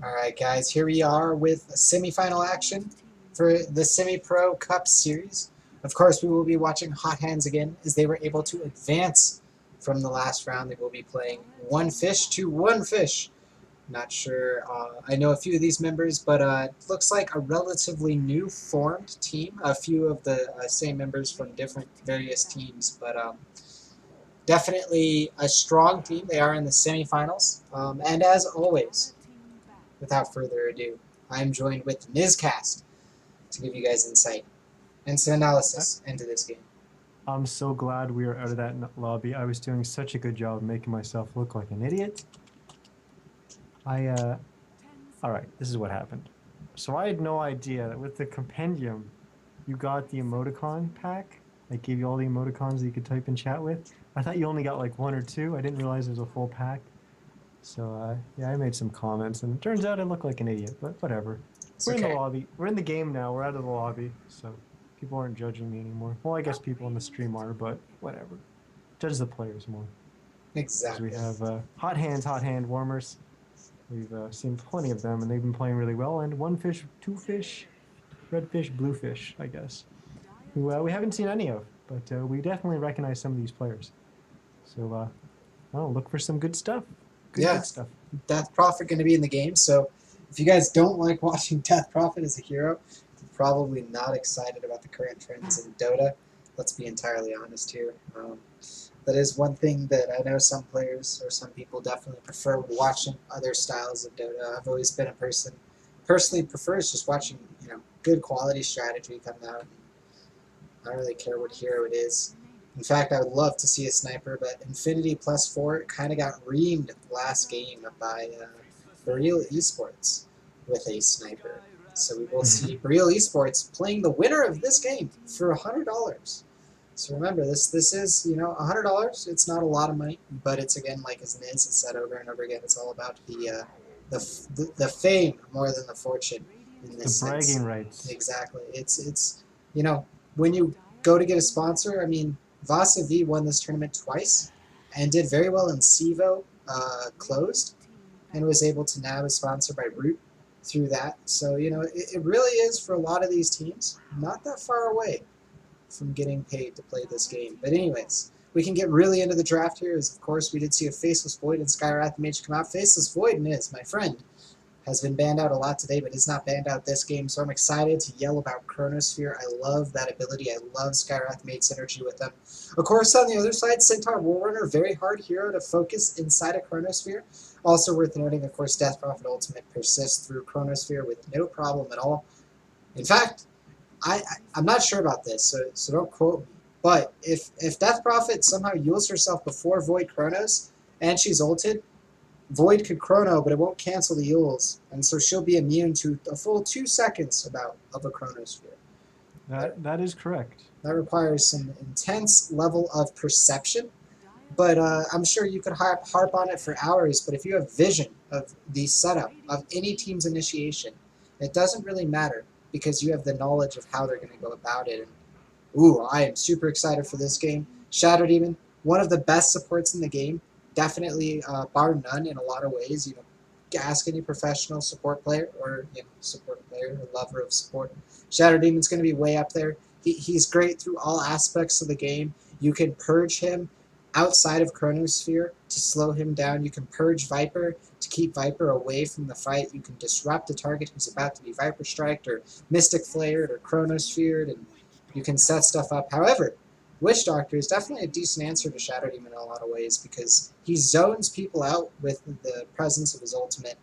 Alright guys, here we are with semi-final action for the Semi-Pro Cup Series. Of course, we will be watching Hot Hands again as they were able to advance from the last round. They will be playing One Fish to One Fish. Not sure, I know a few of these members, but it looks like a relatively new formed team. A few of the same members from different various teams, but definitely a strong team. They are in the semifinals. And as always, without further ado, I am joined with Nizcast to give you guys insight and some analysis into this game. I'm so glad we are out of that lobby. I was doing such a good job making myself look like an idiot. All right, this is what happened. So I had no idea that with the compendium, you got the emoticon pack. I gave you all the emoticons that you could type in chat with. I thought you only got like one or two. I didn't realize it was a full pack. So yeah, I made some comments, and it turns out I look like an idiot, but whatever. It's We're in the okay. lobby. We're in the game now. We're out of the lobby, so people aren't judging me anymore. Well, I guess people in the stream are, but whatever. Judge the players more. Because we Exactly. have hot hand warmers. We've seen plenty of them, and they've been playing really well. And one fish, two fish, red fish, blue fish, I guess, who we haven't seen any of, but we definitely recognize some of these players. So, look for some good stuff. Yeah, Good stuff. Death Prophet going to be in the game, so if you guys don't like watching Death Prophet as a hero, you're probably not excited about the current trends in Dota. Let's be entirely honest here. That is one thing that I know some players or some people definitely prefer watching other styles of Dota. I've always been a person personally prefers just watching, good quality strategy come out. I don't really care what hero it is. In fact, I would love to see a sniper, but Infinity +4 kind of got reamed last game by Real Esports with a sniper. So we will see Real Esports playing the winner of this game for $100. So remember, this is $100. It's not a lot of money, but it's again like as Niz has said over and over again. It's all about the fame more than the fortune in The this bragging sense. rights. Exactly. It's when you go to get a sponsor. I mean, Vasa V won this tournament twice and did very well in Sivo closed and was able to nab a sponsor by Root through that. So it really is for a lot of these teams not that far away from getting paid to play this game. But anyways, we can get really into the draft here. As of course we did see a Faceless Void and Skywrath Mage come out. Faceless Void is my friend has been banned out a lot today, but is not banned out this game, so I'm excited to yell about Chronosphere. I love that ability. I love Skywrath made synergy with them. Of course, on the other side, Centaur Warrunner, very hard hero to focus inside of Chronosphere. Also worth noting, of course, Death Prophet Ultimate persists through Chronosphere with no problem at all. In fact, I'm not sure about this, so don't quote me. But if Death Prophet somehow heals herself before Void Chronos, and she's ulted, Void could chrono, but it won't cancel the Yules, and so she'll be immune to a full 2 seconds of a chronosphere. That is correct. That requires some intense level of perception, but I'm sure you could harp on it for hours, but if you have vision of the setup of any team's initiation, it doesn't really matter because you have the knowledge of how they're going to go about it. And, I am super excited for this game. Shadow Demon, one of the best supports in the game, definitely bar none in a lot of ways. Ask any professional support player or support player or lover of support. Shadow Demon's going to be way up there. He's great through all aspects of the game. You can purge him outside of Chronosphere to slow him down. You can purge Viper to keep Viper away from the fight. You can disrupt a target who's about to be Viper Striked or Mystic Flared or Chronosphered, and you can set stuff up. However, Witch Doctor is definitely a decent answer to Shadow Demon in a lot of ways because he zones people out with the presence of his ultimate.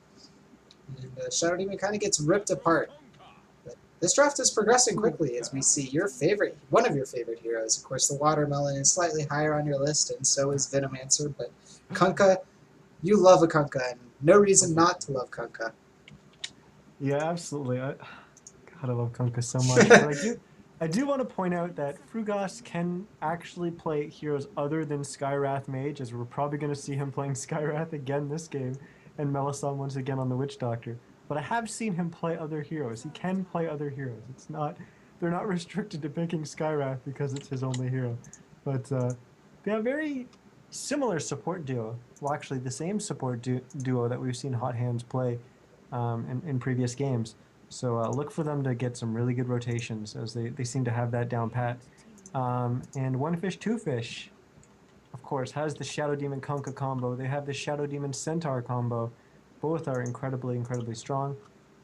And Shadow Demon kind of gets ripped apart. But this draft is progressing quickly as we see one of your favorite heroes. Of course, the Watermelon is slightly higher on your list, and so is Venomancer. But Kunkka, you love a Kunkka, and no reason not to love Kunkka. Yeah, absolutely. God, I love Kunkka so much. But I do want to point out that Frugos can actually play heroes other than Skywrath Mage, as we're probably going to see him playing Skywrath again this game, and Melisande once again on the Witch Doctor. But I have seen him play other heroes. He can play other heroes. They're not restricted to picking Skywrath because it's his only hero. But they have very similar support duo. Well, actually, the same support duo that we've seen Hot Hands play in previous games. So look for them to get some really good rotations, as they seem to have that down pat. And one fish, two fish, of course, has the Shadow Demon Kunkka combo. They have the Shadow Demon Centaur combo. Both are incredibly, incredibly strong.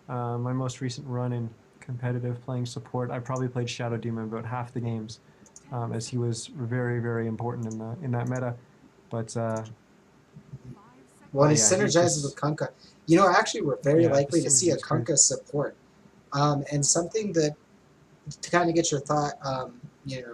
My most recent run in competitive playing support, I probably played Shadow Demon about half the games, as he was very, very important in that meta. But Well, he yeah, he's synergizes with just Kunkka. You know, actually, we're very yeah, the likely to see synergy a is great. Kunkka support. And something that, to kind of get your thought,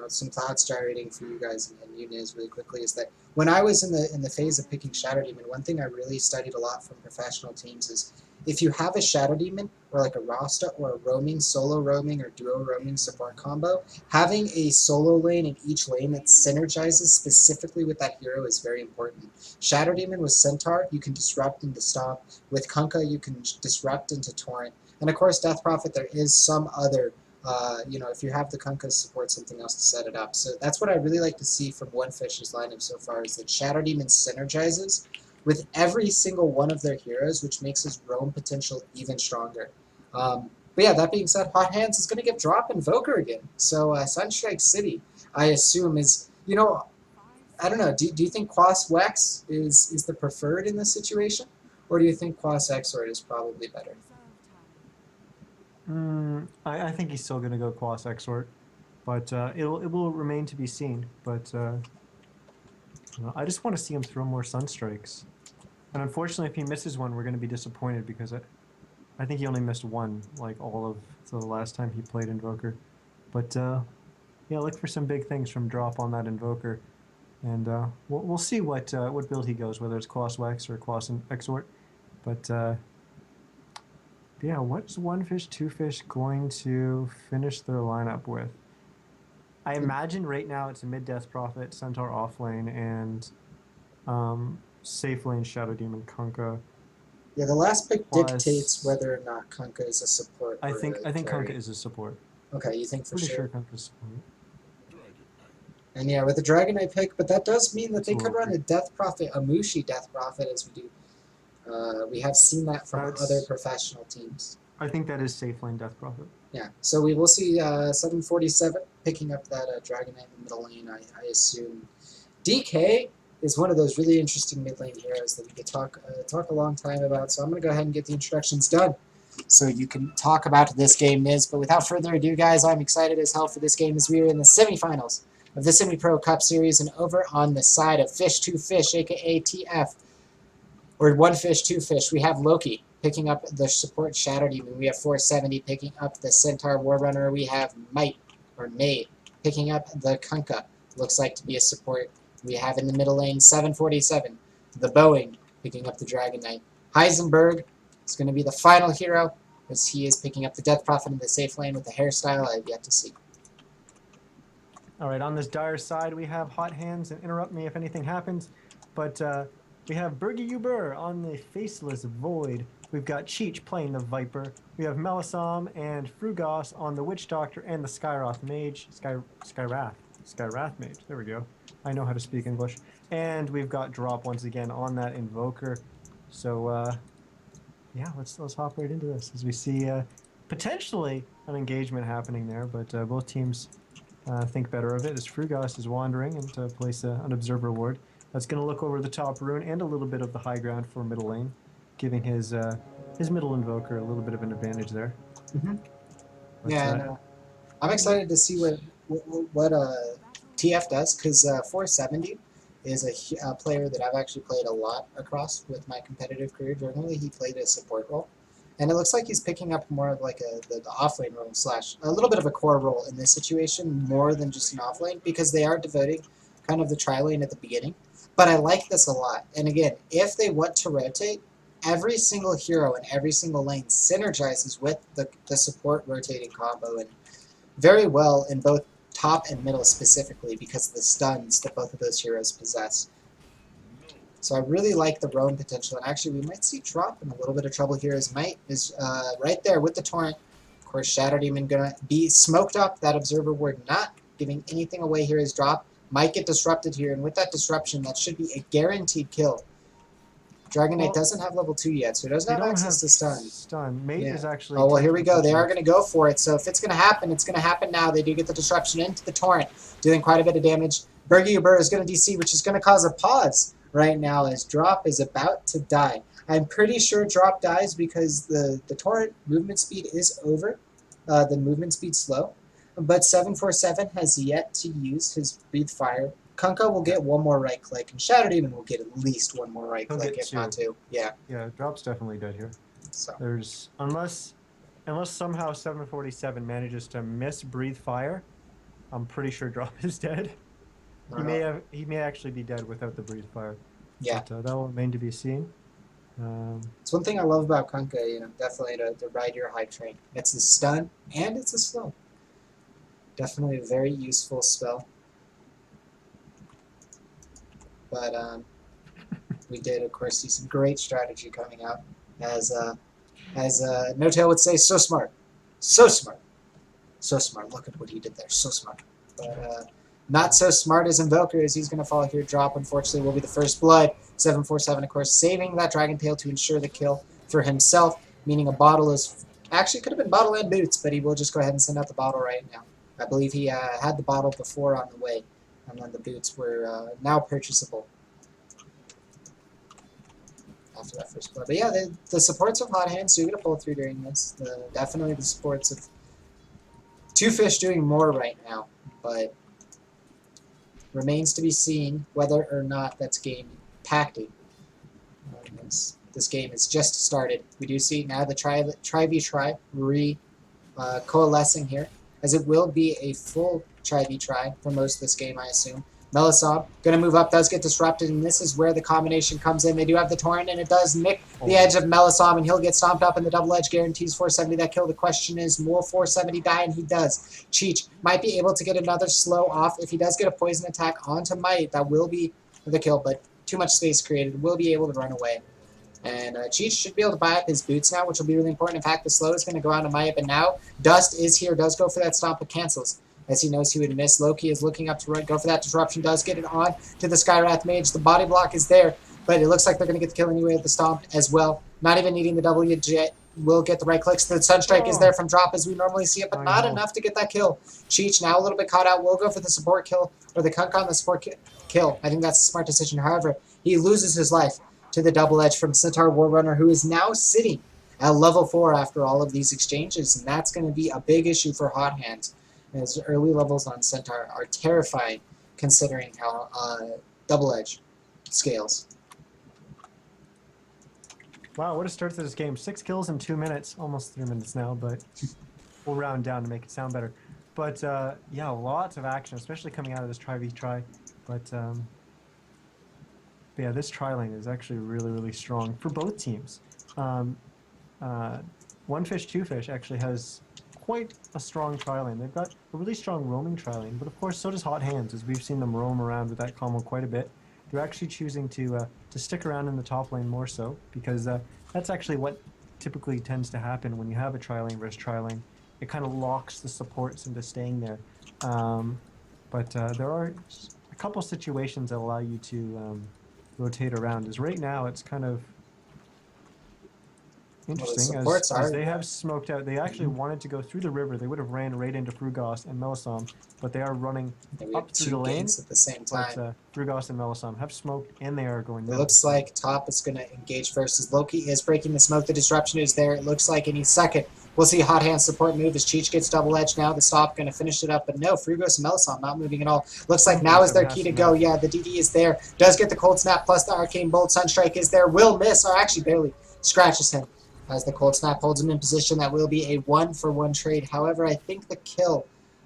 some thoughts gyrating for you guys and you, Niz, really quickly, is that when I was in the phase of picking Shadow Demon, one thing I really studied a lot from professional teams is if you have a Shadow Demon or like a Rasta or a roaming, solo roaming or duo roaming support combo, having a solo lane in each lane that synergizes specifically with that hero is very important. Shadow Demon with Centaur, you can disrupt into Stomp. With Kunkka, you can disrupt into Torrent. And of course, Death Prophet, there is some other if you have the Kunkka support, something else to set it up. So that's what I really like to see from One Fish's lineup so far, is that Shadow Demon synergizes with every single one of their heroes, which makes his roam potential even stronger. But yeah, that being said, Hot Hands is going to get drop Invoker again. So Sunstrike City, I assume, is, I don't know, do you think Quas Wex is the preferred in this situation? Or do you think Quas Exort is probably better? I think he's still going to go Quas Exort, but it will remain to be seen. But I just want to see him throw more Sunstrikes. And unfortunately, if he misses one, we're going to be disappointed, because I think he only missed one, like all of the last time he played Invoker. But yeah, look for some big things from drop on that Invoker, and we'll see what build he goes, whether it's Quas Wex or Quas Exort. But yeah, what's One Fish, Two Fish going to finish their lineup with? I imagine right now it's a mid-Death Prophet, Centaur offlane, and safe lane Shadow Demon Kunkka. Yeah, the last pick Plus, dictates whether or not Kunkka is a support I or think a Kunkka carry. is a support. Okay, you think for Pretty sure. sure Kunkka's support. And yeah, with the Dragonite pick, but that does mean that That's a they could little run a weird. Death Prophet, a Mushi Death Prophet, as we do. We have seen that from other professional teams. I think that is safe lane Death Prophet. Yeah, so we will see 747 picking up that Dragonite in the middle lane, I assume. DK is one of those really interesting mid lane heroes that we could talk a long time about, so I'm going to go ahead and get the introductions done so you can talk about this game, Niz. But without further ado, guys, I'm excited as hell for this game, as we are in the semifinals of the Semi-Pro Cup Series, and over on the side of Fish 2 Fish, aka TF, or One Fish 2 Fish, we have Loki picking up the support Shadow Demon. We have 470 picking up the Centaur Warrunner. We have Might, or May, picking up the Kunkka. Looks like to be a support. We have in the middle lane 747, the Boeing, picking up the Dragonite. Heisenberg is going to be the final hero, as he is picking up the Death Prophet in the safe lane with the hairstyle I have yet to see. All right, on this dire side, we have Hot Hands, and interrupt me if anything happens, but we have Bergie Uber on the Faceless Void. We've got Cheech playing the Viper. We have Melisam and Frugos on the Witch Doctor and the Skyrath Mage. Skyrath Mage. There we go. I know how to speak English. And we've got Drop once again on that Invoker. So yeah, let's hop right into this, as we see potentially an engagement happening there, but both teams think better of it, as Frugos is wandering and to place an Observer Ward. That's going to look over the top rune and a little bit of the high ground for middle lane, giving his middle Invoker a little bit of an advantage there. But, yeah, I'm excited to see what TF does, because 470 is a player that I've actually played a lot across with my competitive career. Generally, he played a support role. And it looks like he's picking up more of like the offlane role / a little bit of a core role in this situation, more than just an offlane, because they are devoting kind of the tri-lane at the beginning. But I like this a lot. And again, if they want to rotate, every single hero in every single lane synergizes with the support rotating combo, and very well in both top and middle specifically, because of the stuns that both of those heroes possess. So I really like the roam potential, and actually we might see Drop in a little bit of trouble here, as Might is right there with the Torrent. Of course, Shadow Demon going to be smoked up. That Observer Ward not giving anything away here as Drop. Might get disrupted here, and with that disruption, that should be a guaranteed kill. Dragon Knight Well, doesn't have level 2 yet, so he doesn't they have don't access have to stun. stun. Mate Yeah. is actually. Oh, well, here we go. They are going going to go for it. So if it's going to happen, it's going to happen now. They do get the disruption into the Torrent, dealing quite a bit of damage. Burr is going to DC, which is going to cause a pause right now as Drop is about to die. I'm pretty sure Drop dies because the Torrent movement speed is over. The movement speed slow. But 747 has yet to use his Breathe Fire. Kunkka will get one more right click, and Shattered Demon will get at least one more right He'll click, get if not two. Yeah. Yeah, Drop's definitely dead here. So There's unless somehow 747 manages to miss Breathe Fire, I'm pretty sure Drop is dead. He may actually be dead without the Breathe Fire. yeah. But that will remain to be seen. It's one thing I love about Kunkka, definitely to ride your hype train. It's a stun and it's a slow. Definitely a very useful spell. But we did, of course, see some great strategy coming out. As No Tail would say, so smart. So smart. So smart. Look at what he did there. So smart. But not so smart as Invoker, as he's going to fall here. Drop, unfortunately, will be the first blood. 747, of course, saving that Dragon Tail to ensure the kill for himself, meaning a bottle is... Actually, could have been bottle and boots, but he will just go ahead and send out the bottle right now. I believe he had the bottle before on the way, and then the boots were now purchasable after that first blood. But yeah, the supports of Hot Hands do get a pull through during this. Definitely the supports of Two Fish doing more right now, but remains to be seen whether or not that's game impacting. This game has just started. We do see now the Tri-V-Tri coalescing here, as it will be a full Tri-V-Tri for most of this game, I assume. Melisop going to move up, does get disrupted, and this is where the combination comes in. They do have the Torrent, and it does nick the edge of Melisop, and he'll get stomped up, and the double edge guarantees 470 that kill. The question is, will 470 die? And he does. Cheech might be able to get another slow off. If he does get a poison attack onto Might, that will be the kill, but too much space created. Will be able to run away. And Cheech should be able to buy up his boots now, which will be really important. In fact, the slow is going to go out to Might, but now Dust is here, does go for that stomp, but cancels, as he knows he would miss. Loki is looking up to go for that disruption, does get it on to the Skywrath Mage. The body block is there, but it looks like they're going to get the kill anyway at the stomp as well. Not even needing the W jet, will get the right clicks. The Sunstrike is there from Drop as we normally see it, but not enough to get that kill. Cheech now a little bit caught out, will go for the support kill, or the Kunkka on the support kill. I think that's a smart decision. However, he loses his life to the double edge from Centaur Warrunner, who is now sitting at level 4 after all of these exchanges, and that's going to be a big issue for Hot Hands, as early levels on Centaur are terrifying considering how double edge scales. Wow, what a start to this game. 6 kills in 2 minutes, almost 3 minutes now, but we'll round down to make it sound better. But yeah, lots of action, especially coming out of this Tri-V-Tri. But yeah, this tri-lane is actually really, really strong for both teams. One Fish, Two Fish actually has quite a strong tri-lane. They've got a really strong roaming tri-lane, but of course so does Hot Hands, as we've seen them roam around with that combo quite a bit. They're actually choosing to stick around in the top lane more so, because that's actually what typically tends to happen when you have a tri-lane versus tri-lane. It kind of locks the supports into staying there. But there are a couple situations that allow you to rotate around. As right now, it's kind of interesting, as they have smoked out. They actually wanted to go through the river. They would have ran right into Frugos and Melisam, but they are running up through the lane at the same time. But Frugos and Melisam have smoked, and they are going down. It looks like top is going to engage first, as Loki is breaking the smoke. The disruption is there. It looks like any second we'll see Hot Hand support move as Cheech gets double edge now. The stop going to finish it up, but no, Frugos and Melisam not moving at all. Looks like now is their key to go. Yeah, the DD is there. Does get the Cold Snap plus the Arcane Bolt. Sunstrike is there. Will miss, or actually barely scratches him, as the Cold Snap holds him in position. That will be a 1-for-1 trade. However, I think the kill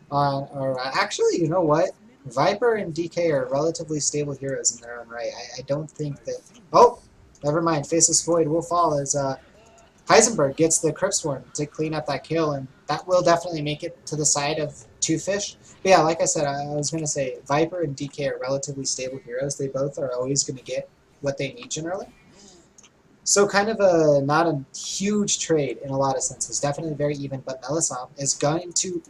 on, actually, you know what? Viper and DK are relatively stable heroes in their own right. I don't think that... Oh! Never mind. Faceless Void will fall as Heisenberg gets the Cryptsworn to clean up that kill, and that will definitely make it to the side of Two Fish. But yeah, like I said, I was going to say, Viper and DK are relatively stable heroes. They both are always going to get what they need generally. So kind of not a huge trade in a lot of senses. Definitely very even, but Melisop is going to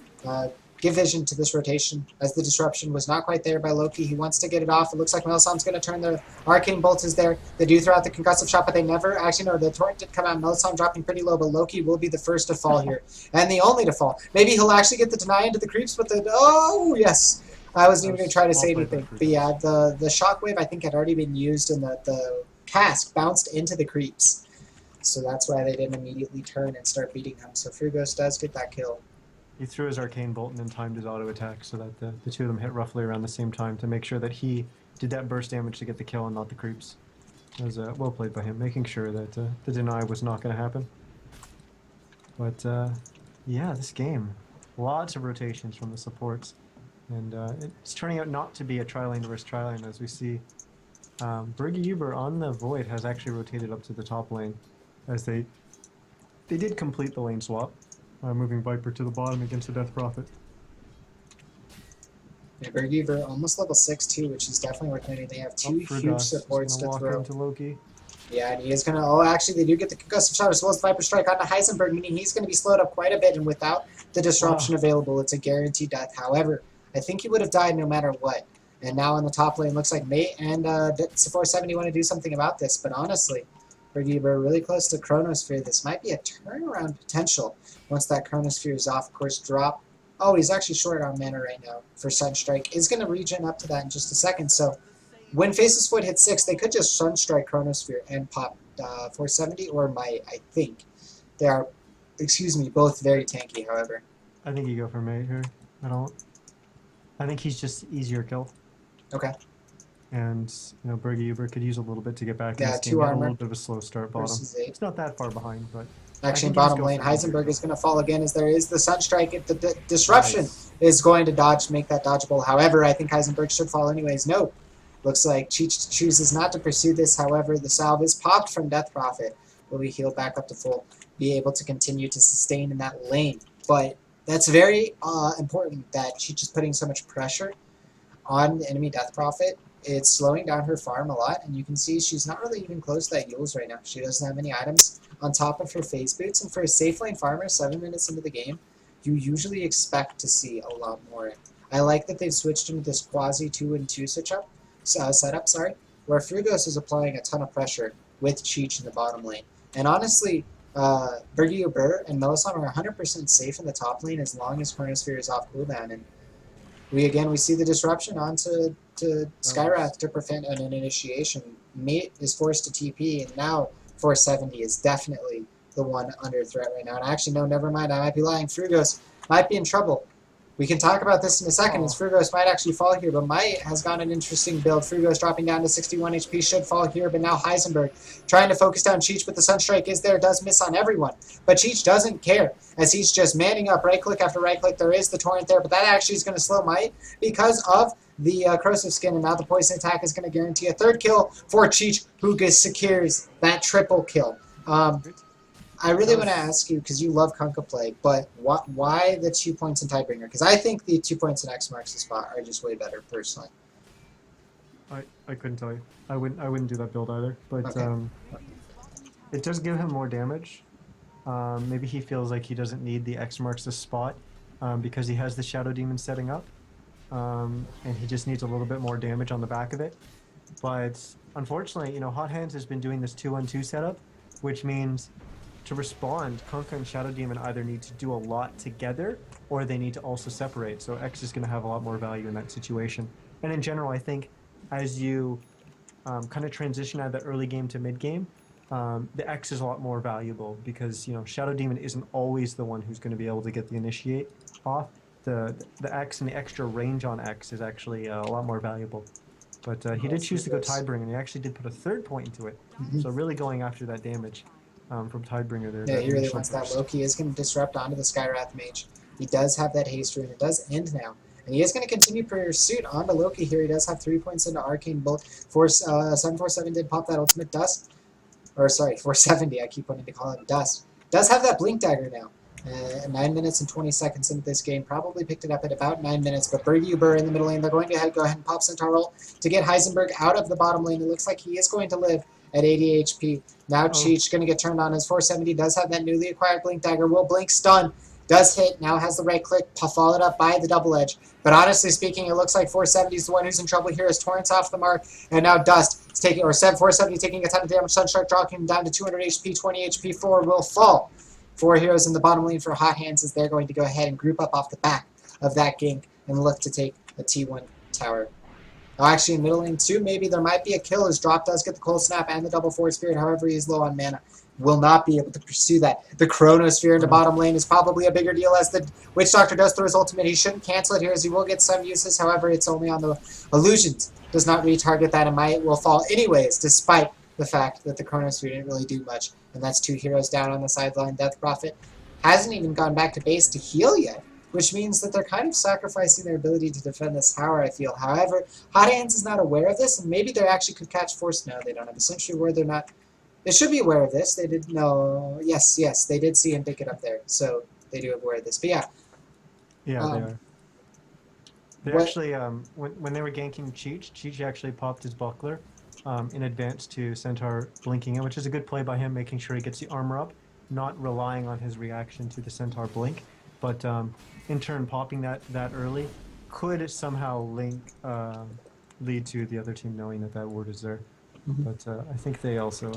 give vision to this rotation, as the disruption was not quite there by Loki. He wants to get it off. It looks like Melisandre's going to turn. The Arcane Bolt is there. They do throw out the concussive shot, but they never... Actually, no, the Torrent did come out. Melisandre dropping pretty low, but Loki will be the first to fall here, and the only to fall. Maybe he'll actually get the deny into the creeps, but the... Oh, yes! I wasn't even going to try to say anything. But yeah, the Shockwave, I think, had already been used, and the cask bounced into the creeps. So that's why they didn't immediately turn and start beating him. So Frugos does get that kill. He threw his Arcane Bolt and then timed his auto attack so that the two of them hit roughly around the same time to make sure that he did that burst damage to get the kill and not the creeps. It was well played by him, making sure that the deny was not going to happen. But yeah, this game, lots of rotations from the supports. And it's turning out not to be a tri-lane versus tri-lane, as we see. Uber on the Void has actually rotated up to the top lane, as they did complete the lane swap. Moving Viper to the bottom against the Death Prophet. Yeah, Berguver almost level 6 too, which is definitely worth noting. They have two huge supports to throw. Into Loki. Yeah, and he is going to... Oh, actually, they do get the concussive shot as well as the Viper Strike onto Heisenberg, meaning he's going to be slowed up quite a bit, and without the disruption available, it's a guaranteed death. However, I think he would have died no matter what. And now in the top lane, looks like Mate and 470 want to do something about this, but honestly, Berguver really close to Chronosphere. This might be a turnaround potential once that Chronosphere is off. Of course, drop. Oh, he's actually short on mana right now for Sunstrike. Is going to regen up to that in just a second. So when Faceless Void hits 6, they could just Sunstrike Chronosphere and pop 470 or Might, I think. They are, excuse me, both very tanky, however. I think you go for Mate here. I think he's just easier kill. Okay. And, you know, Uber could use a little bit to get back in this game. 2 armor. A little bit of a slow start bottom. It's not that far behind, but... Actually, in bottom lane, Heisenberg is going to fall again as there is the Sunstrike. The disruption is going to make that dodgeable. However, I think Heisenberg should fall anyways. No. Looks like Cheech chooses not to pursue this. However, the salve is popped from Death Prophet. Will be healed back up to full. Be able to continue to sustain in that lane. But that's very important that Cheech is putting so much pressure on the enemy Death Prophet. It's slowing down her farm a lot, and you can see she's not really even close to that Yules right now. She doesn't have any items on top of her phase boots, and for a safe lane farmer 7 minutes into the game, you usually expect to see a lot more. I like that they've switched into this quasi 2-and-2 setup, where Frugos is applying a ton of pressure with Cheech in the bottom lane. And honestly, Uber and Melisandre are 100% safe in the top lane as long as Chronosphere is off cooldown, and we see the disruption onto Skywrath to prevent an initiation. Mate is forced to TP, and now 470 is definitely the one under threat right now. And actually, no, never mind. I might be lying. Frugos might be in trouble. We can talk about this in a second, as Frugos might actually fall here, but Might has got an interesting build. Frugos dropping down to 61 HP, should fall here, but now Heisenberg trying to focus down Cheech, but the Sunstrike is there, does miss on everyone. But Cheech doesn't care, as he's just manning up right-click after right-click. There is the Torrent there, but that actually is going to slow Might because of the Corrosive Skin, and now the Poison Attack is going to guarantee a third kill for Cheech, who secures that triple kill. I really want to ask you, because you love Kunkka play, but why the 2 points in Tidebringer? Because I think the 2 points in X marks the spot are just way better, personally. I couldn't tell you. I wouldn't do that build either. But it does give him more damage. Maybe he feels like he doesn't need the X marks the spot because he has the Shadow Demon setting up, and he just needs a little bit more damage on the back of it. But unfortunately, you know, Hot Hands has been doing this 2-on-2 setup, which means to respond, Kunkka and Shadow Demon either need to do a lot together, or they need to also separate. So X is going to have a lot more value in that situation. And in general, I think as you kind of transition out of the early game to mid game, the X is a lot more valuable because, you know, Shadow Demon isn't always the one who's going to be able to get the initiate off. The X and the extra range on X is actually a lot more valuable. But he did choose to go Tidebringer, and he actually did put a third point into it. So really going after that damage. From Tidebringer there. Yeah, he really wants that. Loki is going to disrupt onto the Skywrath Mage. He does have that haste rune. It does end now. And he is going to continue pursuit onto Loki here. He does have 3 points into Arcane Bolt. 747 did pop that ultimate dust. Or sorry, 470. I keep wanting to call it dust. Does have that blink dagger now. 9 minutes and 20 seconds into this game. Probably picked it up at about 9 minutes. But Uber in the middle lane. They're going to go ahead and pop Centaur roll to get Heisenberg out of the bottom lane. It looks like he is going to live at 80 HP. Now Cheech going to get turned on as 470 does have that newly acquired Blink Dagger. Will Blink stun? Does hit, now has the right click, followed up by the double edge. But honestly speaking, it looks like 470 is the one who's in trouble here as Torrent's off the mark. And now Dust is taking, or 470 taking a ton of damage. Sunshark dropping him down to 200 HP, 20 HP. 4 will fall. 4 heroes in the bottom lane for Hot Hands as they're going to go ahead and group up off the back of that gank and look to take a T1 tower. Oh, actually, in middle lane too, maybe there might be a kill as Drop does get the Cold Snap and the double Forward Spirit. However, he is low on mana. Will not be able to pursue that. The Chronosphere in the bottom lane is probably a bigger deal as the Witch Doctor does throw his ultimate. He shouldn't cancel it here as he will get some uses. However, it's only on the illusions. Does not retarget that and might will fall anyways, despite the fact that the Chronosphere didn't really do much. And that's 2 heroes down on the sideline. Death Prophet hasn't even gone back to base to heal yet, which means that they're kind of sacrificing their ability to defend this tower, I feel. However, Hot Hands is not aware of this, and maybe they actually could catch Force now. They don't have a Sentry Ward. They're not... They should be aware of this. They did know... Yes, they did see him pick it up there, so they do aware of this. But yeah. Yeah, they are. They actually, when they were ganking Cheech actually popped his Buckler in advance to Centaur blinking in, which is a good play by him, making sure he gets the armor up, not relying on his reaction to the Centaur blink. But in turn, popping that early could somehow lead to the other team knowing that ward is there. Mm-hmm. But I think they also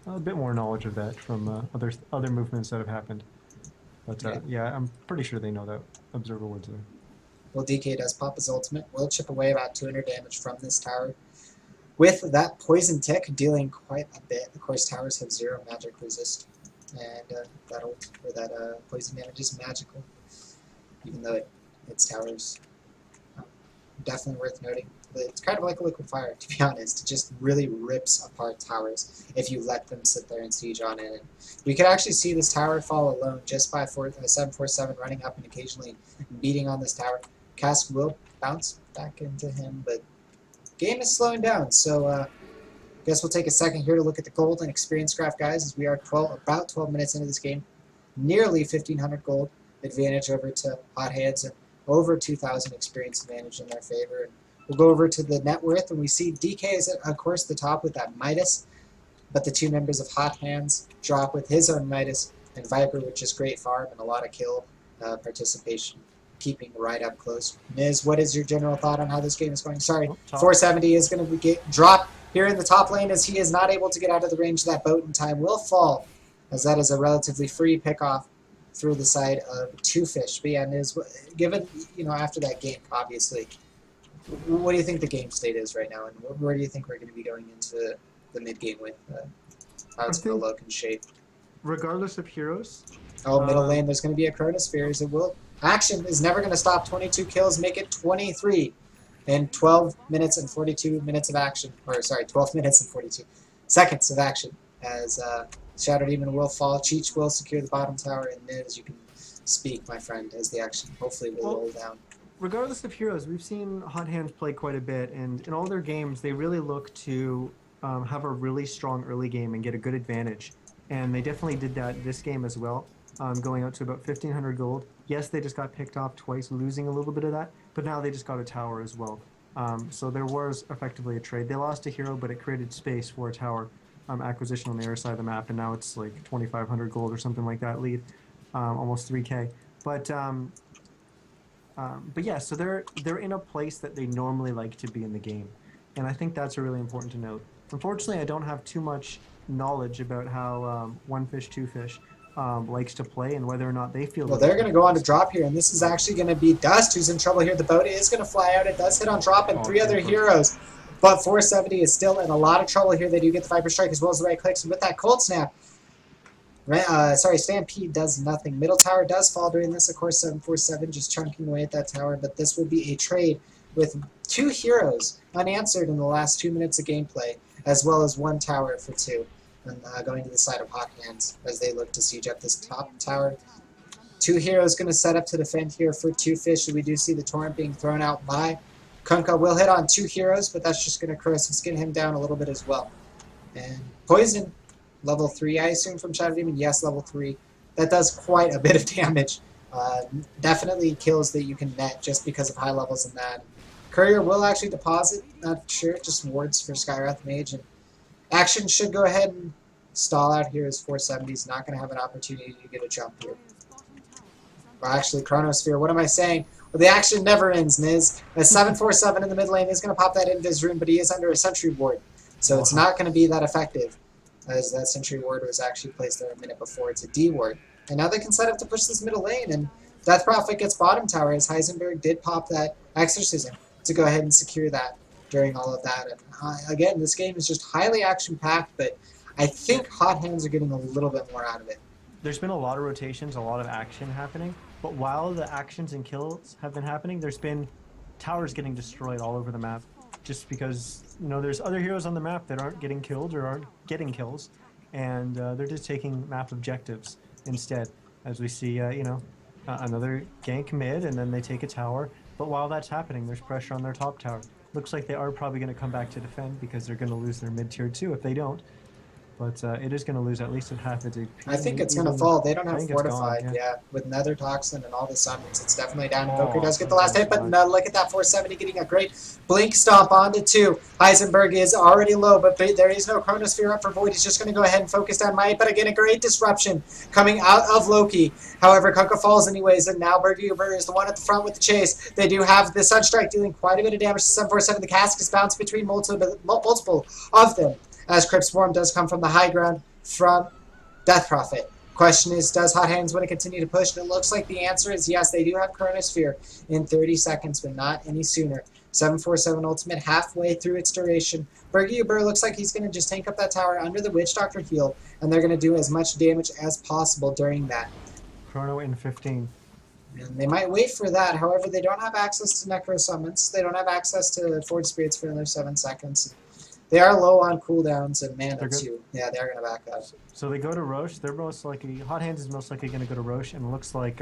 have a bit more knowledge of that from other movements that have happened. But yeah, I'm pretty sure they know that Observer Ward's there. Well, DK does pop his ultimate. Will chip away about 200 damage from this tower. With that Poison Tick dealing quite a bit. Of course, towers have 0 magic resist. And that poison damage is magical, even though it's towers. Definitely worth noting. But it's kind of like a liquid fire, to be honest. It just really rips apart towers if you let them sit there and siege on it. And we could actually see this tower fall alone just by 747 running up and occasionally beating on this tower. Cask will bounce back into him, but game is slowing down, so guess we'll take a second here to look at the gold and experience graph, guys, as we are about 12 minutes into this game. Nearly 1,500 gold advantage over to Hot Hands and over 2,000 experience advantage in their favor. And we'll go over to the net worth, and we see DK is, of course, the top with that Midas, but the 2 members of Hot Hands drop with his own Midas, and Viper with just great farm and a lot of kill participation, keeping right up close. Miz, what is your general thought on how this game is going? Sorry, 470 is going to drop here in the top lane as he is not able to get out of the range of that boat in time. Will fall, as that is a relatively free pick-off through the side of 2 Fish. But yeah, Miz, given, after that game, obviously, what do you think the game state is right now, and where do you think we're going to be going into the mid-game with how it's going to look and shape? Regardless of heroes. Oh, middle lane, there's going to be a Chronosphere, as it will. Action is never going to stop. 22 kills, make it 23 in 12 minutes and 42 minutes of action. Or, sorry, 12 minutes and 42 seconds of action. As Shattered Demon will fall. Cheech will secure the bottom tower. And Niz, you can speak, my friend, as the action hopefully will roll down. Regardless of heroes, we've seen Hot Hands play quite a bit. And in all their games, they really look to have a really strong early game and get a good advantage. And they definitely did that this game as well. Going out to about 1,500 gold. Yes, they just got picked off twice, losing a little bit of that, but now they just got a tower as well. So there was effectively a trade. They lost a hero, but it created space for a tower acquisition on the other side of the map, and now it's like 2,500 gold or something like that lead, almost 3K. But yeah, so they're in a place that they normally like to be in the game, and I think that's really important to note. Unfortunately, I don't have too much knowledge about how 1 Fish, 2 Fish likes to play and whether or not they feel... Well, they're going to go on to drop here, and this is actually going to be Dust who's in trouble here. The boat is going to fly out. It does hit on drop and 3 other heroes, but 470 is still in a lot of trouble here. They do get the Viper Strike as well as the right clicks, and with that Cold Snap, Stampede does nothing. Middle tower does fall during this, of course. 747 just chunking away at that tower, but this will be a trade with 2 heroes unanswered in the last 2 minutes of gameplay, as well as 1 tower for 2. And going to the side of Hot Hands as they look to siege up this top tower. 2 heroes going to set up to defend here for 2 Fish. We do see the Torrent being thrown out by Kunkka. Will hit on 2 heroes, but that's just going to cross and skin him down a little bit as well. And Poison, level 3, I assume, from Shadow Demon. Yes, level 3. That does quite a bit of damage. Definitely kills that you can net just because of high levels in that. Courier will actually deposit, not sure, just wards for Skywrath Mage. And action should go ahead and stall out here as 470 is not going to have an opportunity to get a jump here. Well, actually, Chronosphere. What am I saying? Well, the action never ends, Niz. A 747 in the mid lane is going to pop that into his rune, but he is under a sentry ward. So it's not going to be that effective, as that sentry ward was actually placed there a minute before. It's a D ward. And now they can set up to push this middle lane, and Death Prophet gets bottom tower, as Heisenberg did pop that Exorcism to go ahead and secure that during all of that. And again, this game is just highly action-packed, but I think Hot Hands are getting a little bit more out of it. There's been a lot of rotations, a lot of action happening, but while the actions and kills have been happening, there's been towers getting destroyed all over the map, just because, you know, there's other heroes on the map that aren't getting killed or aren't getting kills, and they're just taking map objectives instead, as we see, another gank mid, and then they take a tower. But while that's happening, there's pressure on their top tower. Looks like they are probably going to come back to defend because they're going to lose their mid tier 2 if they don't. But it is going to lose at least at half its HP. I think it's going to fall. They don't have Fortified, yeah. With Nether Toxin and all the summons, it's definitely down. Invoker does get the last hit, but look at that 470 getting a great Blink Stomp onto 2. Heisenberg is already low, but there is no Chronosphere up for Void. He's just going to go ahead and focus down Might, but again, a great disruption coming out of Loki. However, Kunkka falls anyways, and now Berguber is the one at the front with the chase. They do have the Sunstrike dealing quite a bit of damage to 747. The cask is bounced between multiple of them, as Crypt Swarm does come from the high ground from Death Prophet. Question is, does Hot Hands want to continue to push? And it looks like the answer is yes. They do have Chronosphere in 30 seconds, but not any sooner. 747 ultimate halfway through its duration. Berguber looks like he's going to just tank up that tower under the Witch Doctor heal, and they're going to do as much damage as possible during that. Chrono in 15. And they might wait for that. However, they don't have access to Necro Summons. They don't have access to Forge Spirits for another 7 seconds. They are low on cooldowns and mana too. Yeah, they're going to back up. So they go to Roche. They're most likely, Hot Hands is most likely going to go to Roche, and it looks like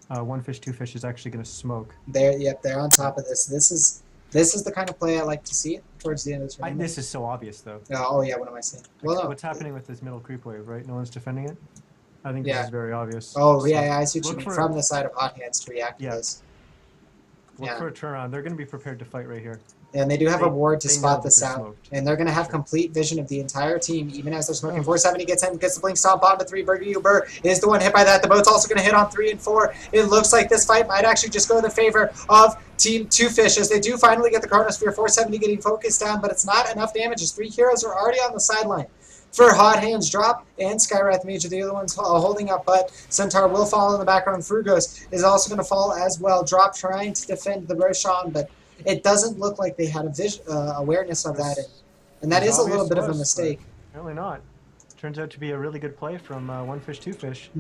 One Fish, Two Fish is actually going to smoke. They're on top of this. This is the kind of play I like to see towards the end of this round. This is so obvious, though. Oh yeah, what am I saying? Well, no. What's happening with this middle creep wave, right? No one's defending it? I think this is very obvious. Oh, yeah, I see what you mean. From the side of Hot Hands to react to this. Look for a turnaround. They're going to be prepared to fight right here. And they do have a ward to spot this out. And they're going to have complete vision of the entire team, even as they're smoking. 470 gets in, gets the Blink Stomp onto 3. Berguber is the one hit by that. The boat's also going to hit on 3 and 4. It looks like this fight might actually just go in the favor of Team Two Fish, as they do finally get the Chronosphere. 470 getting focused down, but it's not enough damage, as 3 heroes are already on the sideline. For Hot Hands drop, and Skywrath Mage are the other ones holding up, but Centaur will fall in the background. Frugos is also going to fall as well. Drop trying to defend the Roshan, but it doesn't look like they had a awareness of that, and that is a little bit of a mistake. Apparently not. Turns out to be a really good play from One Fish, Two Fish.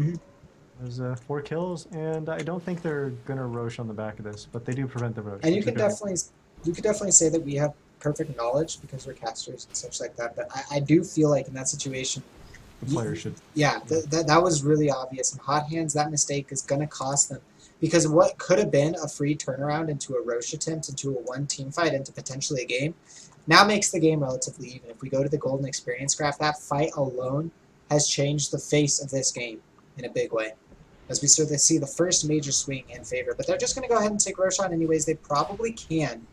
There's 4 kills, and I don't think they're gonna Roche on the back of this, but they do prevent the Roche. And you could definitely say that we have perfect knowledge because we're casters and such like that. But I do feel like in that situation, the player should. Yeah, that was really obvious. And Hot Hands, that mistake is gonna cost them. Because what could have been a free turnaround into a Roche attempt, into a 1-team fight, into potentially a game, now makes the game relatively even. If we go to the Golden Experience graph, that fight alone has changed the face of this game in a big way. As we start to see the first major swing in favor. But they're just going to go ahead and take Roshan anyways. They probably can.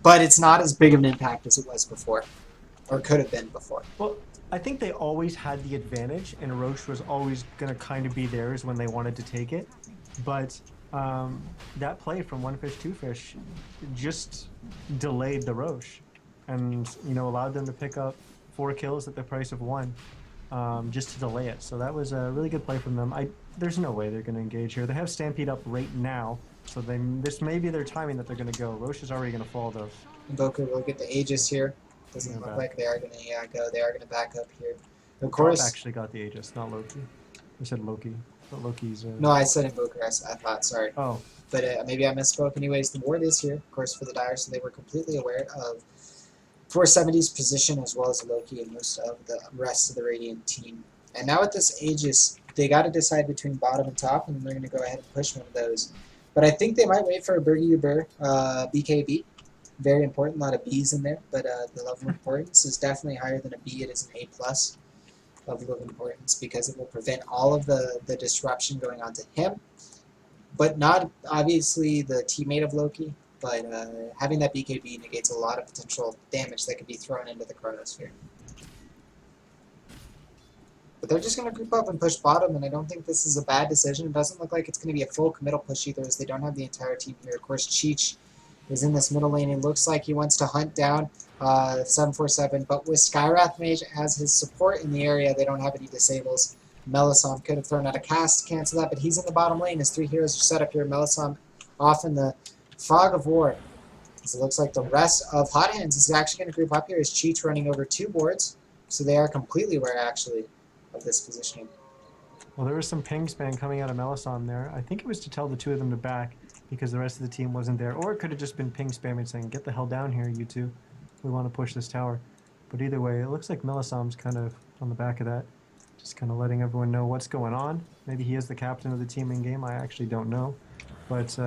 But it's not as big of an impact as it was before. Or could have been before. Well, I think they always had the advantage, and Roche was always going to kind of be theirs when they wanted to take it. But that play from One Fish, Two Fish just delayed the Roche, and allowed them to pick up 4 kills at the price of 1, just to delay it. So that was a really good play from them. There's no way they're going to engage here. They have Stampede up right now, so this may be their timing that they're going to go. Roche is already going to fall though. Invoker will get the Aegis here. Doesn't look like they are going to go. They are going to back up here. Of course, actually got the Aegis, not Loki. I said Loki, but Loki's. No, I said Invoker. I thought. Sorry. Oh. But maybe I misspoke. Anyways, the ward is here, of course, for the Dire, so they were completely aware of 470's position as well as Loki and most of the rest of the Radiant team. And now with this Aegis, they got to decide between bottom and top, and they're going to go ahead and push one of those. But I think they might wait for a Berguber BKB. Very important, a lot of B's in there, but the level of importance is definitely higher than a B. It is an A+ level of importance because it will prevent all of the disruption going on to him, but not obviously the teammate of Loki, but having that BKB negates a lot of potential damage that could be thrown into the Chronosphere. But they're just going to group up and push bottom, and I don't think this is a bad decision. It doesn't look like it's going to be a full committal push either, as they don't have the entire team here. Of course, Cheech is in this middle lane. It looks like he wants to hunt down 747, but with Skywrath Mage as his support in the area, they don't have any disables. Melisandre could have thrown out a cast to cancel that, but he's in the bottom lane. His 3 heroes are set up here. Melisandre off in the fog of war. So it looks like the rest of Hot Hands is actually going to group up here. Is Cheech running over 2 boards, so they are completely aware, actually, of this positioning. Well, there was some ping spam coming out of Melisandre there. I think it was to tell the 2 of them to back because the rest of the team wasn't there. Or it could have just been ping spamming saying, get the hell down here, you 2. We want to push this tower. But either way, it looks like Melisandre's kind of on the back of that. Just kind of letting everyone know what's going on. Maybe he is the captain of the team in game. I actually don't know. But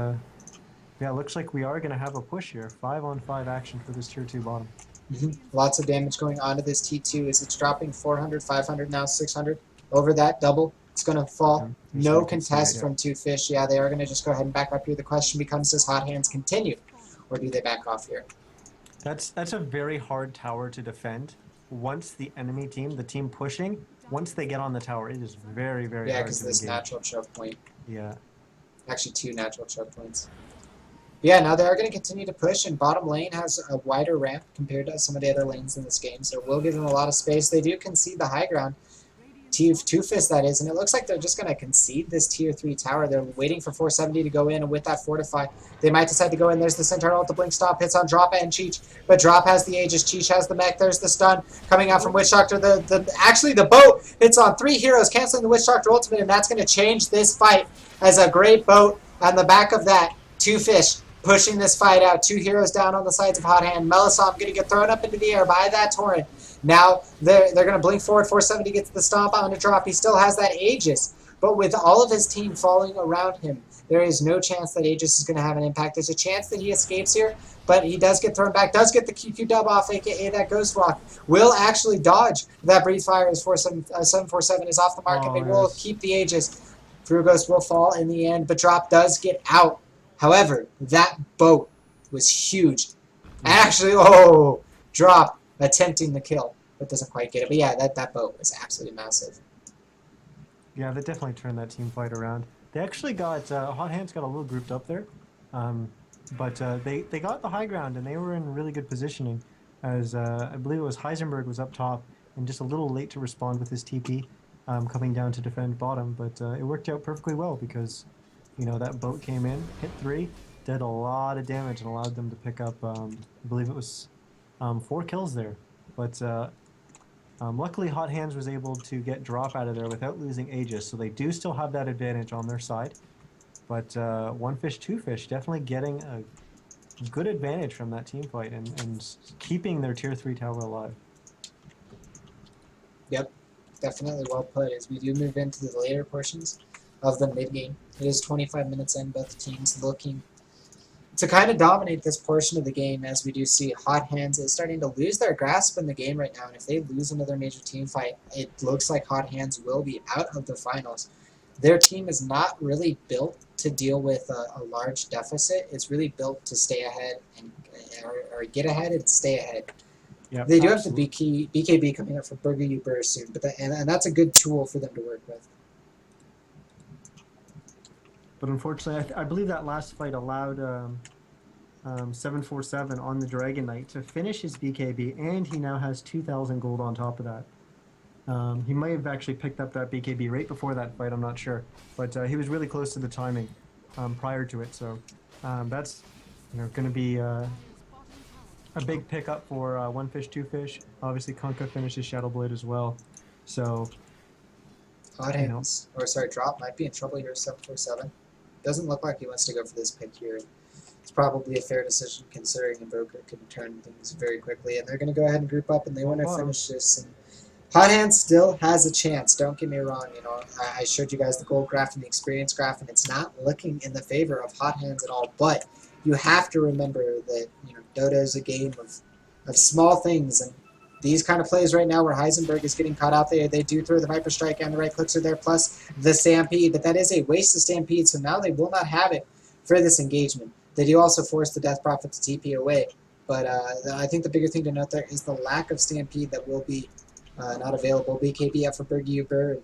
yeah, it looks like we are going to have a push here. 5-on-5 action for this tier 2 bottom. Lots of damage going on to this T2 as it's dropping 400, 500, now 600. Over that double, it's going to fall. No contest from 2 Fish. Yeah, they are going to just go ahead and back up here. The question becomes, does Hot Hands continue, or do they back off here? That's a very hard tower to defend. Once the enemy team, the team pushing, once they get on the tower, it is very, very hard to Yeah, because this engage. natural choke point. Yeah. Actually, 2 natural choke points. Yeah, now they are going to continue to push, and bottom lane has a wider ramp compared to some of the other lanes in this game, so it will give them a lot of space. They do concede the high ground. Two Fist, that is, and it looks like they're just going to concede this tier 3 tower. They're waiting for 470 to go in, and with that fortify, they might decide to go in. There's the Centaur ult, the blink stop, hits on Drop and Cheech, but Drop has the Aegis, Cheech has the mech, there's the stun coming out from Witch Doctor. Actually, the boat hits on 3 heroes, canceling the Witch Doctor ultimate, and that's going to change this fight as a great boat on the back of that. 2 Fish pushing this fight out. 2 heroes down on the sides of Hot Hand. Melisandre going to get thrown up into the air by that torrent. Now they're going to blink forward. 470 gets the stomp on a drop. He still has that Aegis. But with all of his team falling around him, there is no chance that Aegis is going to have an impact. There's a chance that he escapes here, but he does get thrown back. Does get the QQ dub off, a.k.a. that Ghost Walk. Will actually dodge that Breathe Fire as 747 is off the market. They will keep the Aegis. Frugos will fall in the end, but Drop does get out. However, that boat was huge. Actually, Drop attempting the kill, but doesn't quite get it. But yeah, that boat was absolutely massive. Yeah, they definitely turned that team fight around. They actually got, Hot Hands got a little grouped up there, but they got the high ground, and they were in really good positioning, as I believe it was Heisenberg was up top, and just a little late to respond with his TP, coming down to defend bottom, but it worked out perfectly well, because, you know, that boat came in, hit 3, did a lot of damage, and allowed them to pick up, I believe it was 4 kills there, but luckily Hot Hands was able to get Drop out of there without losing Aegis, so they do still have that advantage on their side. But 1 Fish, 2 Fish definitely getting a good advantage from that team fight and keeping their tier 3 tower alive. Yep, definitely well put. As we do move into the later portions of the mid game, it is 25 minutes in, both teams looking to kind of dominate this portion of the game, as we do see Hot Hands is starting to lose their grasp in the game right now, and if they lose another major team fight, it looks like Hot Hands will be out of the finals. Their team is not really built to deal with a large deficit. It's really built to stay ahead and or get ahead and stay ahead. Yep, they do absolutely have the BKB coming up for Burger You Burr soon, but and that's a good tool for them to work with. But unfortunately, I believe that last fight allowed 747 on the Dragon Knight to finish his BKB, and he now has 2,000 gold on top of that. He might have actually picked up that BKB right before that fight, I'm not sure. But he was really close to the timing prior to it, so that's going to be a big pickup for 1 Fish, 2 Fish. Obviously, Kunkka finishes Shadow Blade as well. So, Hot Hands, or sorry, Drop might be in trouble here, 747. Doesn't look like he wants to go for this pick here. It's probably a fair decision considering Invoker can turn things very quickly, and they're going to go ahead and group up, and they want to finish this. And Hot Hands still has a chance. Don't get me wrong. I showed you guys the gold graph and the experience graph, and it's not looking in the favor of Hot Hands at all. But you have to remember that Dota is a game of small things, and these kind of plays right now where Heisenberg is getting caught out there, they do throw the Viper Strike and the right clicks are there, plus the Stampede, but that is a waste of Stampede, so now they will not have it for this engagement. They do also force the Death Prophet to TP away, but I think the bigger thing to note there is the lack of Stampede that will be not available. BKB for Berg Uber.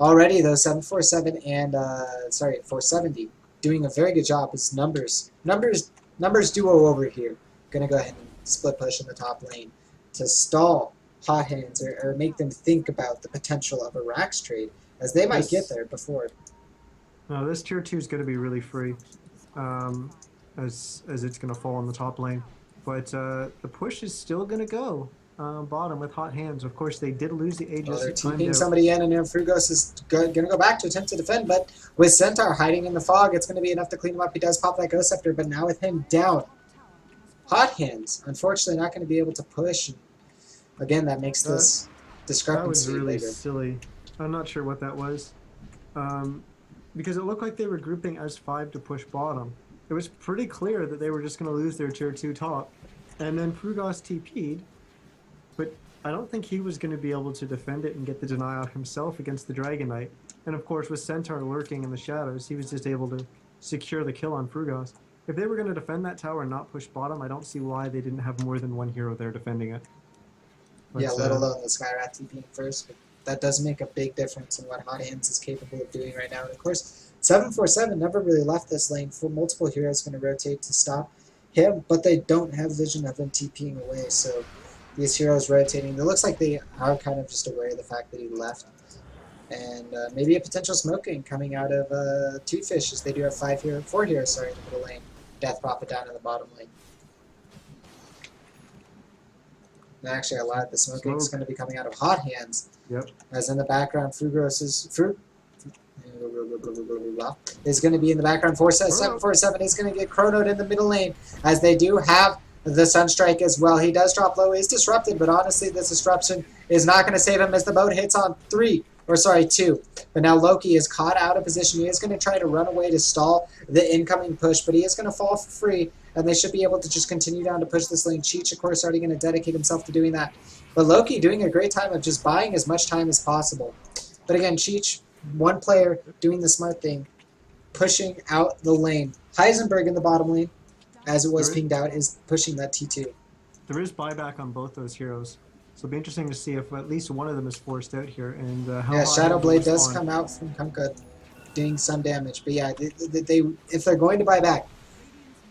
Already, though, 747 and, 470 doing a very good job. His numbers duo over here. Going to go ahead and split push in the top lane to stall Hot Hands or make them think about the potential of a Rax trade, as they might get there before. No, this tier 2 is going to be really free, as it's going to fall on the top lane. But the push is still going to go bottom with Hot Hands. Of course, they did lose the Aegis. Oh, they're TPing somebody in, and Frugos is going to go back to attempt to defend. But with Centaur hiding in the fog, it's going to be enough to clean him up. He does pop that Ghost Scepter, but now with him down, Hot Hands, unfortunately, not going to be able to push. And again, that makes this discrepancy. That was really silly. I'm not sure what that was. Because it looked like they were grouping S5 to push bottom. It was pretty clear that they were just going to lose their tier 2 top. And then Frugos TP'd, but I don't think he was going to be able to defend it and get the denial himself against the Dragon Knight. And of course, with Centaur lurking in the shadows, he was just able to secure the kill on Frugos. If they were going to defend that tower and not push bottom, I don't see why they didn't have more than one hero there defending it. But, yeah, let alone the Skyrath TPing first. But that does make a big difference in what Hot Hands is capable of doing right now. And of course, 747 never really left this lane. For multiple heroes going to rotate to stop him, but they don't have vision of him TPing away. So these heroes rotating. It looks like they are kind of just aware of the fact that he left. And maybe a potential smoking coming out of Two Fish, as they do have four heroes in the middle lane. Death Prophet down in the bottom lane. And actually, a lot of the smoking is going to be coming out of Hot Hands. Yep. As in the background, Frugos is going to be in the background. 747 is going to get chronoed in the middle lane, as they do have the Sunstrike as well. He does drop low, is disrupted, but honestly, this disruption is not going to save him as the boat hits on 2. But now Loki is caught out of position. He is going to try to run away to stall the incoming push, but he is going to fall for free, and they should be able to just continue down to push this lane. Cheech, of course, already going to dedicate himself to doing that. But Loki doing a great time of just buying as much time as possible. But again, Cheech, one player doing the smart thing, pushing out the lane. Heisenberg in the bottom lane, as it was pinged out, is pushing that T2. There is buyback on both those heroes. So it'll be interesting to see if at least one of them is forced out here. And how Shadowblade does come out from Kunkka doing some damage. But yeah, they if they're going to buy back,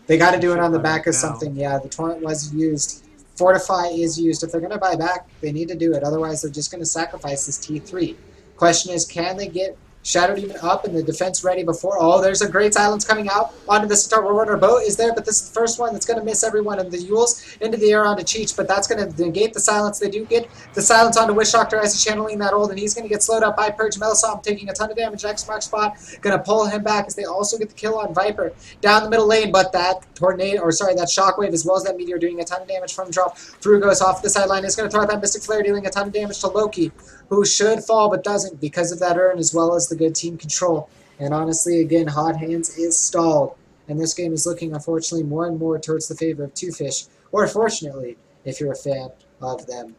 they got to do it on the back of something. Yeah, the torrent was used. Fortify is used. If they're going to buy back, they need to do it. Otherwise, they're just going to sacrifice this T3. Question is, can they get Shadow Demon up and the defense ready before? Oh, there's a great silence coming out onto the Star Runner boat is there, but this is the first one that's going to miss everyone, and the Yules into the air onto Cheech, but that's going to negate the silence. They do get the silence onto Wish Doctor as he's channeling that ult, and he's going to get slowed up by Purge. Melisop taking a ton of damage. X mark spot going to pull him back as they also get the kill on Viper down the middle lane, but that that shockwave as well as that meteor doing a ton of damage from drop. Frugos off the sideline is going to throw out that Mystic Flare, dealing a ton of damage to Loki, who should fall but doesn't because of that urn as well as the good team control. And honestly, again, Hot Hands is stalled. And this game is looking, unfortunately, more and more towards the favor of Two Fish. Or fortunately, if you're a fan of them.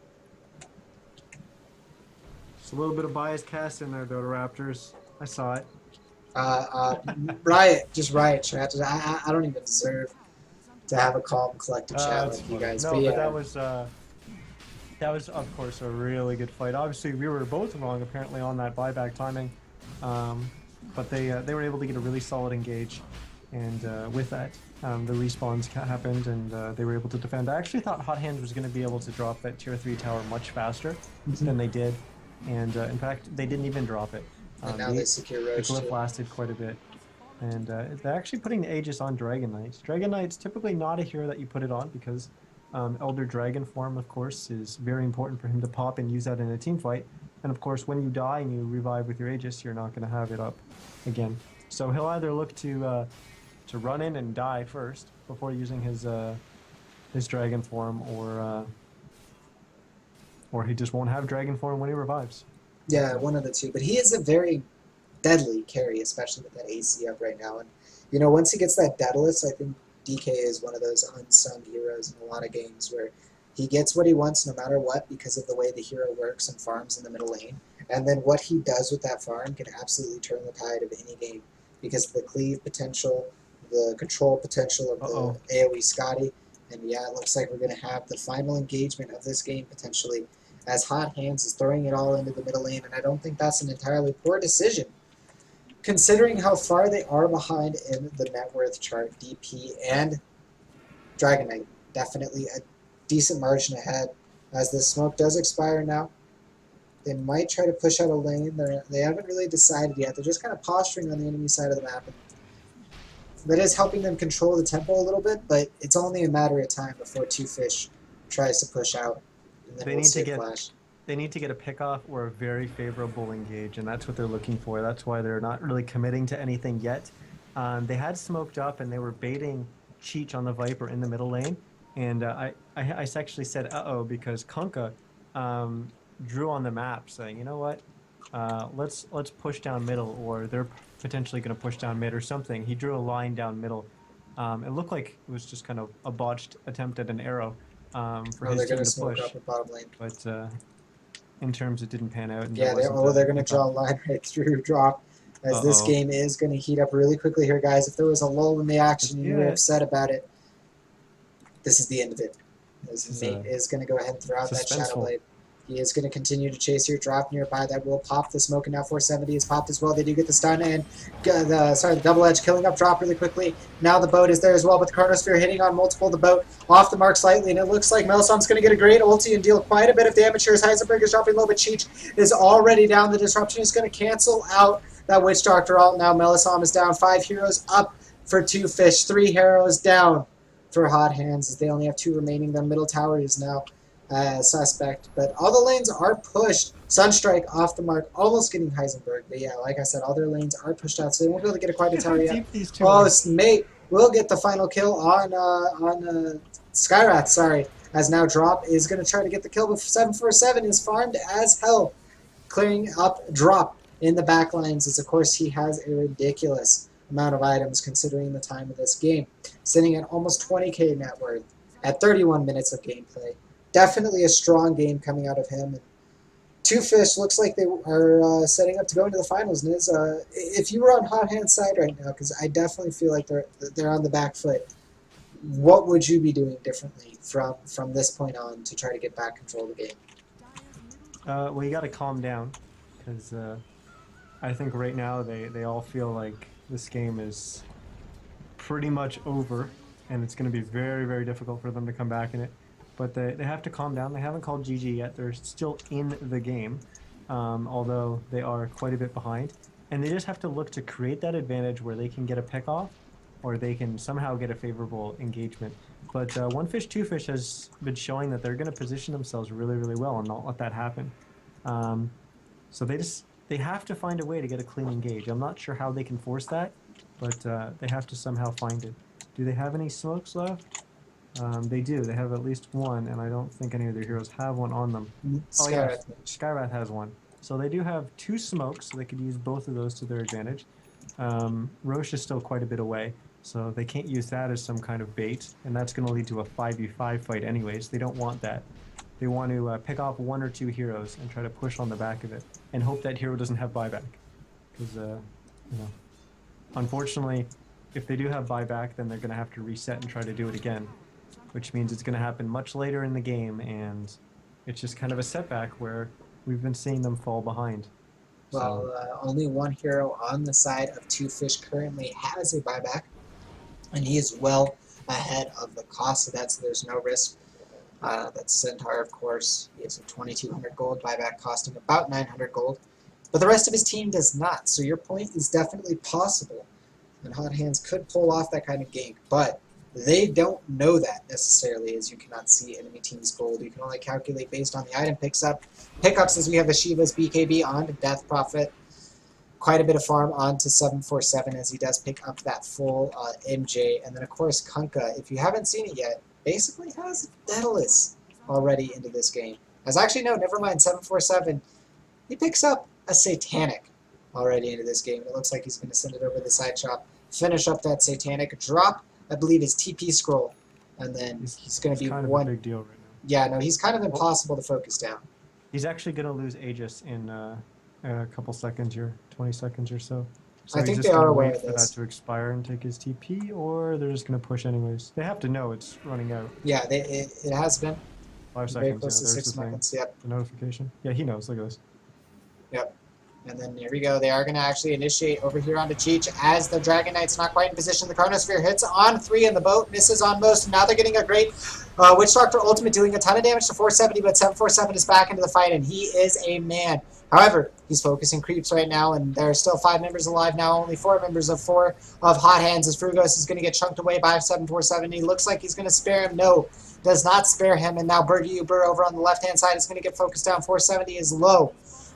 It's a little bit of biased cast in there, though, to RaptorZ. I saw it. Riot chat. I don't even deserve to have a calm, collective chat like you guys. No, but yeah. That was, of course, a really good fight. Obviously, we were both wrong, apparently, on that buyback timing. But they were able to get a really solid engage. And with that, the respawns happened, and they were able to defend. I actually thought Hot Hands was going to be able to drop that tier 3 tower much faster than they did. And in fact, they didn't even drop it. And now they secure Roach the glyph too. lasted quite a bit. And they're actually putting the Aegis on Dragon Knight. Dragon Knight's typically not a hero that you put it on because Elder Dragon form, of course, is very important for him to pop and use that in a team fight. And of course, when you die and you revive with your Aegis, you're not going to have it up again. So he'll either look to run in and die first before using his Dragon form, or he just won't have Dragon form when he revives. Yeah, one of the two. But he is a very deadly carry, especially with that AC up right now. And, you know, once he gets that Daedalus, I think DK is one of those unsung heroes in a lot of games where he gets what he wants no matter what because of the way the hero works and farms in the middle lane. And then what he does with that farm can absolutely turn the tide of any game because of the cleave potential, the control potential of the AoE Scotty. And yeah, it looks like we're going to have the final engagement of this game potentially as Hot Hands is throwing it all into the middle lane, and I don't think that's an entirely poor decision, considering how far they are behind in the net worth chart. DP and Dragon Knight, definitely a decent margin ahead. As the smoke does expire now, they might try to push out a lane. They haven't really decided yet. They're just kind of posturing on the enemy side of the map. That is helping them control the tempo a little bit, but it's only a matter of time before Two Fish tries to push out. And then we'll see a flash. They need to get a pickoff or a very favorable engage, and that's what they're looking for. That's why they're not really committing to anything yet. They had smoked up, and they were baiting Cheech on the Viper in the middle lane. And I actually said, uh-oh, because Kunkka drew on the map saying, you know what, let's push down middle, or they're potentially going to push down mid or something. He drew a line down middle. It looked like it was just kind of a botched attempt at an arrow for his team to push. Up the bottom lane. But in terms, it didn't pan out. And yeah, they're going to draw a line right through drop. As this game is going to heat up really quickly here, guys. If there was a lull in the action and you were upset about it, this is the end of it. As Nate is going to go ahead and throw out that Shadow Blade. He is going to continue to chase here. Drop nearby that will pop the smoke, and now 470 is popped as well. They do get the stun, and the double edge killing up drop really quickly. Now the boat is there as well, with the Chronosphere hitting on multiple. The boat off the mark slightly, and it looks like Melisom's going to get a great ulti and deal quite a bit of damage here as Heisenberg is dropping low, but Cheech is already down. The disruption is going to cancel out that Witch Doctor ult. Now Melisom is down. 5 heroes up for Two Fish. 3 heroes down for Hot Hands, as they only have 2 remaining. Their middle tower is now suspect, but all the lanes are pushed. Sunstrike off the mark, almost getting Heisenberg, but yeah, like I said, all their lanes are pushed out, so they won't be able to get quite a tower yet. Mate will get the final kill on Skyrath, sorry, as now Drop is going to try to get the kill, but 747 is farmed as hell, clearing up Drop in the back lines, as of course he has a ridiculous amount of items considering the time of this game, sitting at almost 20k net worth at 31 minutes of gameplay. Definitely a strong game coming out of him. Two Fish looks like they are setting up to go into the finals. And if you were on Hot Hand's side right now, because I definitely feel like they're on the back foot, what would you be doing differently from this point on to try to get back control of the game? Well, you got to calm down, because I think right now they all feel like this game is pretty much over, and it's going to be very, very difficult for them to come back in it. But they have to calm down. They haven't called GG yet. They're still in the game, although they are quite a bit behind. And they just have to look to create that advantage where they can get a pick-off, or they can somehow get a favorable engagement. But One Fish, Two Fish has been showing that they're going to position themselves really, really well and not let that happen. So they have to find a way to get a clean engage. I'm not sure how they can force that, but they have to somehow find it. Do they have any smokes left? They do. They have at least one, and I don't think any of their heroes have one on them. Oh yeah, Skyrath has one. So they do have 2 smokes, so they could use both of those to their advantage. Roche is still quite a bit away, so they can't use that as some kind of bait, and that's going to lead to a 5v5 fight anyways. They don't want that. They want to pick off 1 or 2 heroes and try to push on the back of it, and hope that hero doesn't have buyback. Because, unfortunately, if they do have buyback, then they're going to have to reset and try to do it again, which means it's going to happen much later in the game, and it's just kind of a setback where we've been seeing them fall behind. Well, only 1 hero on the side of Two Fish currently has a buyback, and he is well ahead of the cost of that, so there's no risk. That's Centaur, of course. He has a 2,200 gold buyback costing about 900 gold, but the rest of his team does not, so your point is definitely possible, and Hot Hands could pull off that kind of gank, but they don't know that necessarily, as you cannot see enemy team's gold. You can only calculate based on the item pickups, as we have the Shiva's BKB on to Death Prophet. Quite a bit of farm on to 747 as he does pick up that full MJ. And then, of course, Kunkka, if you haven't seen it yet, basically has Daedalus already into this game. Actually, no, never mind, 747. He picks up a Satanic already into this game. It looks like he's going to send it over to the side shop, finish up that Satanic, drop I believe his TP scroll, and then he's going to be kind of one. A big deal right now. Yeah, no, he's kind of impossible to focus down. He's actually going to lose Aegis in a couple seconds here, 20 seconds or so. So I think they are aware of this. For that to expire and take his TP, or they're just going to push anyways. They have to know it's running out. Yeah, it has been. 5 Very seconds. close Yeah, to there's 6 the thing. seconds. Yep. The notification. Yeah, he knows. Look at this. Yep. And then here we go. They are going to actually initiate over here onto Cheech as the Dragon Knight's not quite in position. The Chronosphere hits on 3 and the boat misses on most. And now they're getting a great Witch Doctor Ultimate doing a ton of damage to 470, but 747 is back into the fight and he is a man. However, he's focusing creeps right now and there are still 5 members alive now. Only 4 members of 4 of Hot Hands as Frugos is going to get chunked away by 747. He looks like he's going to spare him. No, does not spare him. And now Bergie Uber over on the left-hand side is going to get focused down. 470 is low.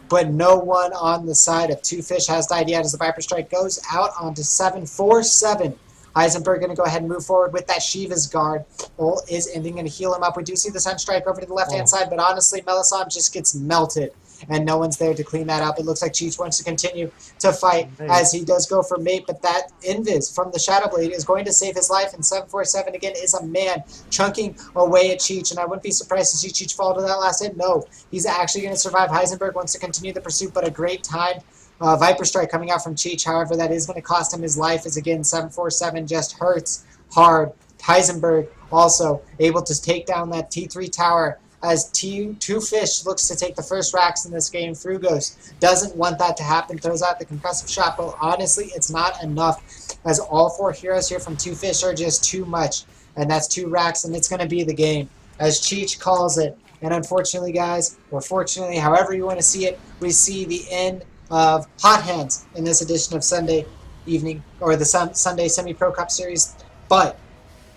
But no one on the side of Two Fish has died yet as the Viper Strike goes out onto 747. Heisenberg going to go ahead and move forward with that Shiva's Guard. Ult is ending and heal him up. We do see the Sun Strike over to the left-hand side, but honestly, Melisandre just gets melted. And no one's there to clean that up. It looks like Cheech wants to continue to fight as he does go for mate, but that Invis from the Shadow Blade is going to save his life, and 747 again is a man chunking away at Cheech, and I wouldn't be surprised to see Cheech fall to that last hit. No, he's actually going to survive. Heisenberg wants to continue the pursuit, but a great time. Viper Strike coming out from Cheech, however, that is going to cost him his life, as again, 747 just hurts hard. Heisenberg also able to take down that T3 tower, as Two Fish looks to take the first racks in this game. Frugos doesn't want that to happen, throws out the concussive shot, but honestly, it's not enough, as all 4 heroes here from Two Fish are just too much, and that's 2 racks, and it's going to be the game, as Cheech calls it. And unfortunately, guys, or fortunately, however you want to see it, we see the end of Hot Hands in this edition of Sunday evening, or the Sunday Semi-Pro Cup Series, but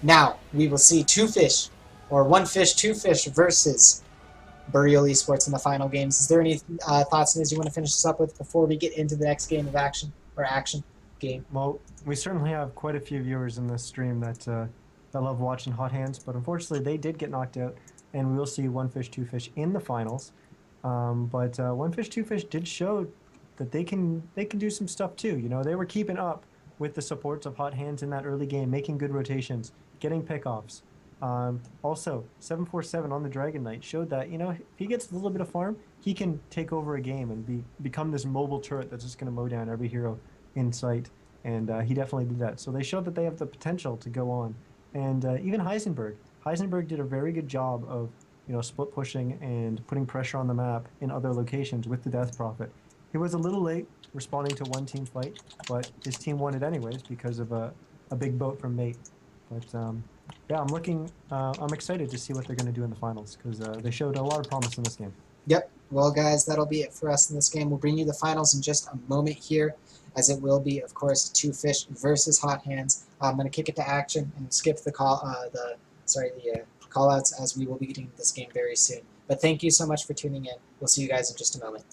now we will see Two Fish, or One Fish, Two Fish versus Burial Esports in the final games. Is there any thoughts, Niz, you want to finish this up with before we get into the next game of action, or action game? Well, we certainly have quite a few viewers in this stream that love watching Hot Hands, but unfortunately they did get knocked out, and we will see One Fish, Two Fish in the finals. But One Fish, Two Fish did show that they can do some stuff too. You know, they were keeping up with the supports of Hot Hands in that early game, making good rotations, getting pickoffs. Also, 747 on the Dragon Knight showed that, you know, if he gets a little bit of farm, he can take over a game and become this mobile turret that's just going to mow down every hero in sight. And he definitely did that. So they showed that they have the potential to go on. And even Heisenberg did a very good job of, you know, split pushing and putting pressure on the map in other locations with the Death Prophet. He was a little late responding to one team fight, but his team won it anyways because of a big boat from Mate. But yeah, I'm excited to see what they're going to do in the finals, because they showed a lot of promise in this game. Yep. Well, guys, that'll be it for us in this game. We'll bring you the finals in just a moment here, as it will be, of course, Two Fish versus Hot Hands. I'm going to kick it to action and skip the call outs, as we will be getting this game very soon. But thank you so much for tuning in. We'll see you guys in just a moment.